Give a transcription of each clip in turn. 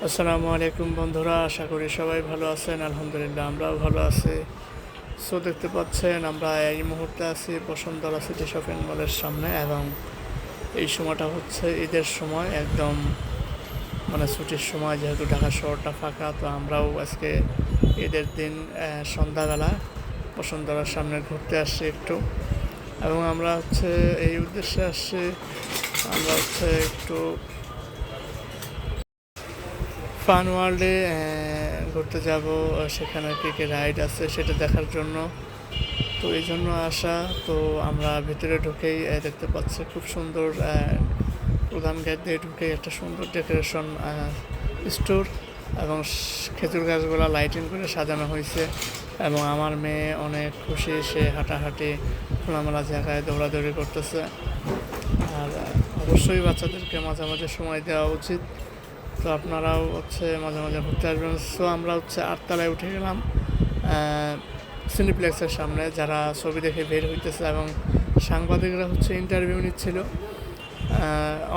আসসালামু আলাইকুম বন্ধুরা, আশা করি সবাই ভালো আছেন। আলহামদুলিল্লাহ আমরাও ভালো আছি। সো দেখতে পাচ্ছেন আমরা এই মুহূর্তে আছি বসুন্ধরা সিটি শপিং মলের সামনে, এবং এই সময়টা হচ্ছে ঈদের সময়, একদম মানে ছুটির সময়। যেহেতু ঢাকা শহরটা ফাঁকা, তো আমরাও আজকে ঈদের দিন সন্ধ্যাবেলা বসুন্ধরার সামনে ঘুরতে আসছি একটু, এবং আমরা হচ্ছে এই উদ্দেশ্যে আসছি। আমরা হচ্ছে একটু ফান ওয়ার্ল্ডে ঘুরতে যাব, সেখানে কী কী রাইড আছে সেটা দেখার জন্য। তো এই জন্য আসা। তো আমরা ভিতরে ঢুকেই দেখতে পাচ্ছি খুব সুন্দর, প্রধান গেট দিয়ে ঢুকেই একটা সুন্দর ডেকোরেশন স্টোর, এবং খেজুর গাছগুলো লাইটিং করে সাজানো হয়েছে। এবং আমার মেয়ে অনেক খুশি, সে হাঁটাহাঁটি খোলামেলা জায়গায় দৌড়াদৌড়ি করতেছে। আর অবশ্যই বাচ্চাদেরকে মাঝে মাঝে সময় দেওয়া উচিত। তো আপনারাও হচ্ছে মাঝে মাঝে ঘুরতে আসবেন। সো আমরা হচ্ছে 8 তলায় উঠে গেলাম সিনিপ্লেক্সের সামনে, যারা ছবি দেখে বের হইতেছে, এবং সাংবাদিকরা হচ্ছে ইন্টারভিউ নিচ্ছিল।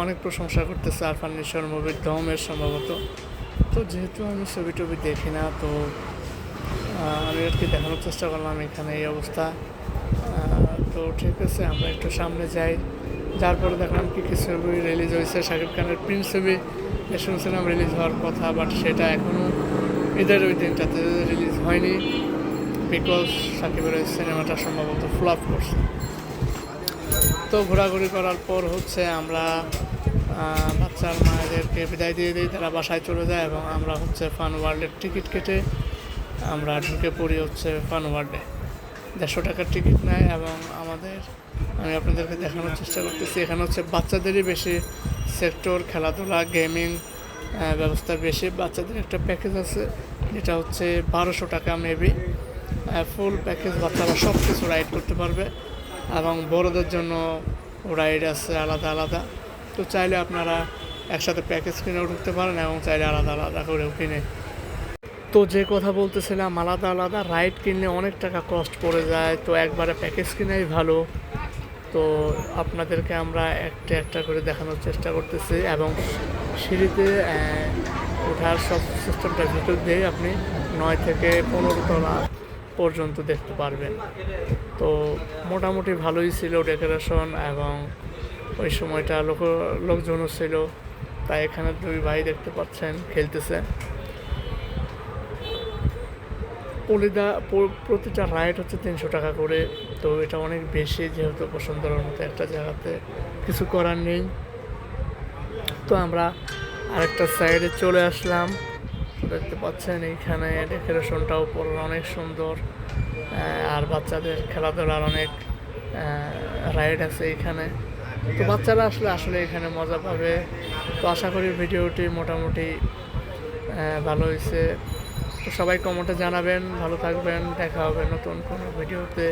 অনেক প্রশংসা করতেছে আরফান নিশোর মুভির দমের সম্ভবত। তো যেহেতু আমি ছবি টবি দেখি না, তো আমি আর কি দেখানোর চেষ্টা করলাম এখানে এই অবস্থা। তো ঠিক আছে, আমরা একটু সামনে যাই। যার পরে দেখলাম কী কী ছবি রিলিজ হয়েছে। শাকিব খানের প্রিন্স ছবি শুনছিলাম রিলিজ হওয়ার কথা, বাট সেটা এখনও ঈদের ওই দিনটাতে রিলিজ হয়নি, বিকজ শাকিবের ওই সিনেমাটা সম্ভবত ফ্লপ করছে। তো ঘোরাঘুরি করার পর হচ্ছে আমরা বাচ্চার মায়েদেরকে বিদায় দিয়ে দিই, তারা বাসায় চলে যায়, এবং আমরা হচ্ছে ফান ওয়ার্ল্ডের টিকিট কেটে আমরা ঢুকে পড়ি হচ্ছে ফান ওয়ার্ল্ডে। 150 টাকার টিকিট নেয়, এবং আমি আপনাদেরকে দেখানোর চেষ্টা করতেছি। এখানে হচ্ছে বাচ্চাদেরই বেশি সেক্টর, খেলাধুলা, গেমিং ব্যবস্থা বেশি। বাচ্চাদের একটা প্যাকেজ আছে যেটা হচ্ছে 1200 টাকা মেবি, ফুল প্যাকেজ। বাচ্চারা সব কিছু রাইড করতে পারবে, এবং বড়োদের জন্য রাইড আছে আলাদা আলাদা। তো চাইলে আপনারা একসাথে প্যাকেজ কিনেও ঢুকতে পারেন, এবং চাইলে আলাদা আলাদা করেও কিনে। তো যে কথা বলতেছিলাম, আলাদা আলাদা রাইড কিনলে অনেক টাকা কস্ট পড়ে যায়, তো একবারে প্যাকেজ কিনাই ভালো। তো আপনাদেরকে আমরা একটা একটা করে দেখানোর চেষ্টা করতেছি, এবং সিঁড়িতে ওঠার সব সিস্টেমটা ভিতর দিয়ে আপনি 9 থেকে 15 তলা পর্যন্ত দেখতে পারবেন। তো মোটামুটি ভালোই ছিল ডেকোরেশন, এবং ওই সময়টা লোকজনও ছিল। তাই এখানে 2 ভাই দেখতে পাচ্ছেন খেলতেছে। প্রতিটা রাইড হচ্ছে 300 টাকা করে। তো এটা অনেক বেশি, যেহেতু বসুন্ধরার মতো একটা জায়গাতে কিছু করার নেই। তো আমরা আরেকটা সাইডে চলে আসলাম। দেখতে পাচ্ছেন এইখানে ডেকোরেশনটাও পরে অনেক সুন্দর, আর বাচ্চাদের খেলাধুলার অনেক রাইড আছে এইখানে। তো বাচ্চারা আসলে এখানে মজা পাবে। তো আশা করি ভিডিওটি মোটামুটি ভালো হয়েছে। তো সবাই কমেন্টে জানাবেন। ভালো থাকবেন, দেখা হবে নতুন কোনো ভিডিওতে।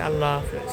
আল্লাহ হাফেজ।